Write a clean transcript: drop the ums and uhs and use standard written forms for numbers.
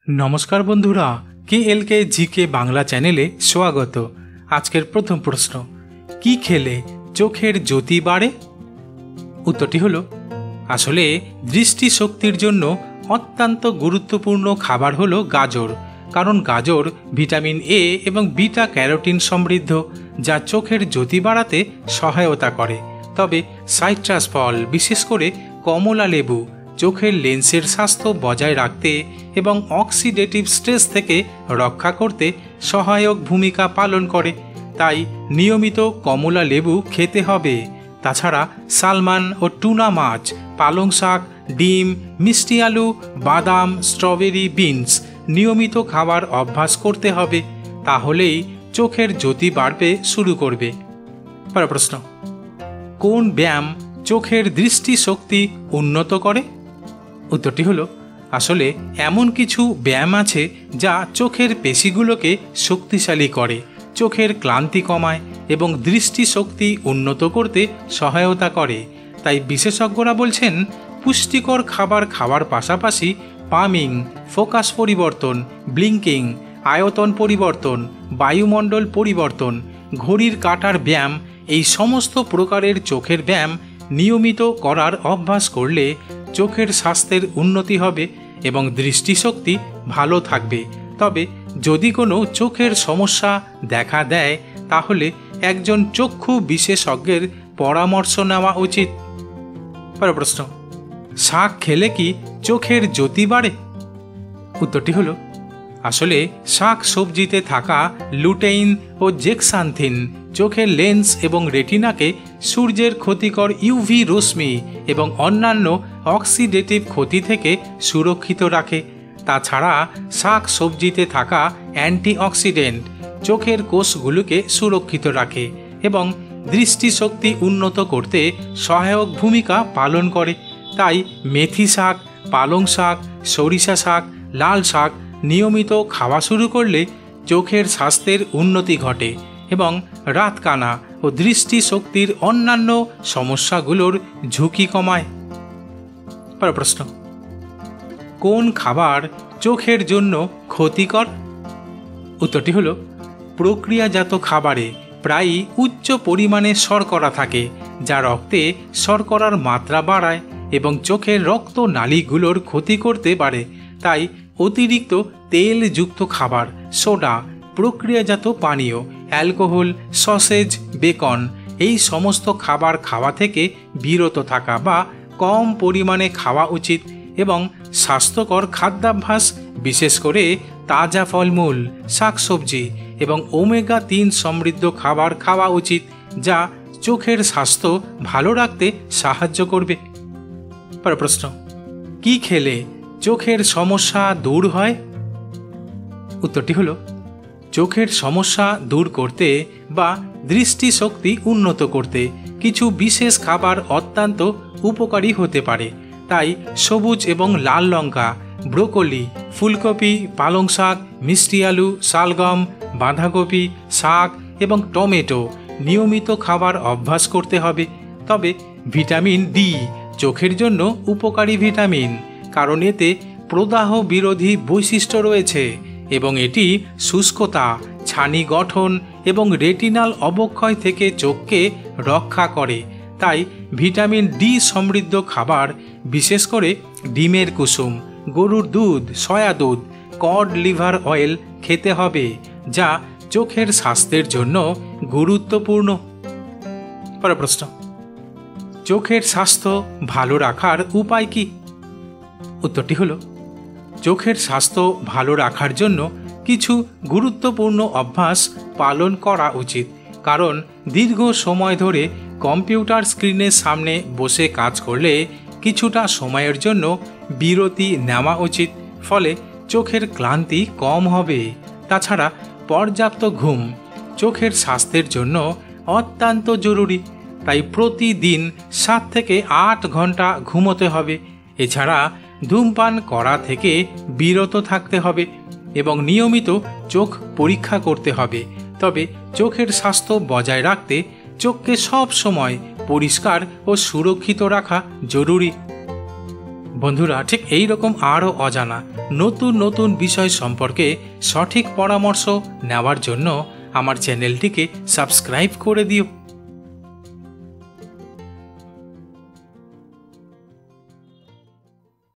নমস্কার বন্ধুরা, KLK GK Bangla চ্যানেলে স্বাগত। আজকের প্রথম প্রশ্ন, কি খেলে চোখের জ্যোতি বাড়ে? উত্তরটি হলো, আসলে দৃষ্টিশক্তির জন্য অত্যন্ত গুরুত্বপূর্ণ খাবার হলো গাজর। কারণ গাজর ভিটামিন এ এবং বিটা ক্যারোটিন সমৃদ্ধ, যা চোখের জ্যোতি বাড়াতে সহায়তা করে। তবে সাইট্রাস ফল, বিশেষ করে কমলা লেবু, চোখের লেন্সের স্বাস্থ্য বজায় রাখতে এবং অক্সিডেটিভ স্ট্রেস থেকে রক্ষা করতে সহায়ক ভূমিকা পালন করে। তাই নিয়মিত কমলা লেবু খেতে হবে। তাছাড়া সালমান ও টুনা মাছ, পালং শাক, ডিম, মিষ্টি আলু, বাদাম, স্ট্রবেরি, বিনস নিয়মিত খাবার অভ্যাস করতে হবে। তাহলেই চোখের জ্যোতি বাড়বে শুরু করবে। পরের প্রশ্ন, কোন ব্যায়াম চোখের দৃষ্টিশক্তি উন্নত করে? উত্তরটি হলো, আসলে এমন কিছু ব্যায়াম আছে যা চোখের পেশিগুলোকে শক্তিশালী করে, চোখের ক্লান্তি কমায় এবং দৃষ্টিশক্তি উন্নত করতে সহায়তা করে। তাই বিশেষজ্ঞরা বলছেন, পুষ্টিকর খাবার খাওয়ার পাশাপাশি পামিং, ফোকাস পরিবর্তন, ব্লিঙ্কিং, আয়তন পরিবর্তন, বায়ুমণ্ডল পরিবর্তন, ঘড়ির কাঁটার ব্যায়াম, এই সমস্ত প্রকারের চোখের ব্যায়াম নিয়মিত করার অভ্যাস করলে চোখের স্বাস্থ্যের উন্নতি হবে এবং দৃষ্টিশক্তি ভালো থাকবে। তবে যদি কোনো চোখের সমস্যা দেখা দেয়, তাহলে একজন চক্ষু বিশেষজ্ঞের পরামর্শ নেওয়া উচিত। পরের প্রশ্ন, শাক খেলে কি চোখের জ্যোতি বাড়ে? উত্তরটি হলো, আসলে শাক সবজিতে থাকা লুটেইন ও জেক্সান্থিন চোখের লেন্স এবং রেটিনাকে সূর্যের ক্ষতিকর ইউভি রশ্মি এবং অন্যান্য অক্সিডেটিভ ক্ষতি থেকে সুরক্ষিত রাখে। তাছাড়া শাক সবজিতে থাকা অ্যান্টিঅক্সিডেন্ট চোখের কোষগুলোকে সুরক্ষিত রাখে এবং দৃষ্টিশক্তি উন্নত করতে সহায়ক ভূমিকা পালন করে। তাই মেথি শাক, পালং শাক, সরিষা শাক, লাল শাক নিয়মিত খাওয়া শুরু করলে চোখের স্বাস্থ্যের উন্নতি ঘটে এবং রাতকানা ও দৃষ্টিশক্তির অন্যান্য সমস্যাগুলোর ঝুঁকি কমায়। পরের প্রশ্ন, কোন খাবার চোখের জন্য ক্ষতিকর? উত্তরটি হলো, প্রক্রিয়াজাত খাবারে প্রায়ই উচ্চ পরিমাণে শর্করা থাকে, যা রক্তে শর্করার মাত্রা বাড়ায় এবং চোখের রক্ত নালীগুলোর ক্ষতি করতে পারে। তাই অতিরিক্ত তেলযুক্ত খাবার, সোডা, প্রক্রিয়াজাত পানীয়, অ্যালকোহল, সসেজ, বেকন এই সমস্ত খাবার খাওয়া থেকে বিরত থাকা বা কম পরিমাণে খাওয়া উচিত এবং স্বাস্থ্যকর খাদ্যাভ্যাস, বিশেষ করে তাজা ফলমূল, শাকসবজি এবং ওমেগা-3 সমৃদ্ধ খাবার খাওয়া উচিত, যা চোখের স্বাস্থ্য ভালো রাখতে সাহায্য করবে। পরের প্রশ্ন, কি খেলে চোখের সমস্যা দূর হয়? উত্তরটি হলো, চোখের সমস্যা দূর করতে বা দৃষ্টিশক্তি উন্নত করতে কিছু বিশেষ খাবার অত্যন্ত উপকারী হতে পারে। তাই সবুজ এবং লাল লঙ্কা, ব্রোকলি, ফুলকপি, পালং শাক, মিষ্টি আলু, শালগম, বাঁধাকপি, শাক এবং টমেটো নিয়মিত খাবার অভ্যাস করতে হবে। তবে ভিটামিন ডি চোখের জন্য উপকারী ভিটামিন, কারণ এতে প্রদাহ বিরোধী বৈশিষ্ট্য রয়েছে এবং এটি শুষ্কতা, ছানি গঠন এবং রেটিনাল অবক্ষয় থেকে চোখকে রক্ষা করে। তাই ভিটামিন ডি সমৃদ্ধ খাবার, বিশেষ করে ডিমের কুসুম, গরুর দুধ, সয়া দুধ, কড লিভার অয়েল খেতে হবে, যা চোখের স্বাস্থ্যের জন্য গুরুত্বপূর্ণ। পরের প্রশ্ন, চোখের স্বাস্থ্য ভালো রাখার উপায় কি? উত্তরটি হলো, চোখের স্বাস্থ্য ভালো রাখার জন্য কিছু গুরুত্বপূর্ণ অভ্যাস পালন করা উচিত। কারণ দীর্ঘ সময় ধরে কম্পিউটার স্ক্রিনের সামনে বসে কাজ করলে কিছুটা সময়ের জন্য বিরতি নেওয়া উচিত, ফলে চোখের ক্লান্তি কম হবে। তাছাড়া পর্যাপ্ত ঘুম চোখের স্বাস্থ্যের জন্য অত্যন্ত জরুরি। তাই প্রতিদিন 7 থেকে 8 ঘন্টা ঘুমোতে হবে। এছাড়া ধূমপান করা থেকে বিরত থাকতে হবে এবং নিয়মিত চোখ পরীক্ষা করতে হবে। তবে চোখের স্বাস্থ্য বজায় রাখতে চোখকে সব সময় পরিষ্কার ও সুরক্ষিত রাখা জরুরি। বন্ধুরা, ঠিক এই রকম আরও অজানা নতুন নতুন বিষয় সম্পর্কে সঠিক পরামর্শ নেওয়ার জন্য আমার চ্যানেলটিকে সাবস্ক্রাইব করে দিও।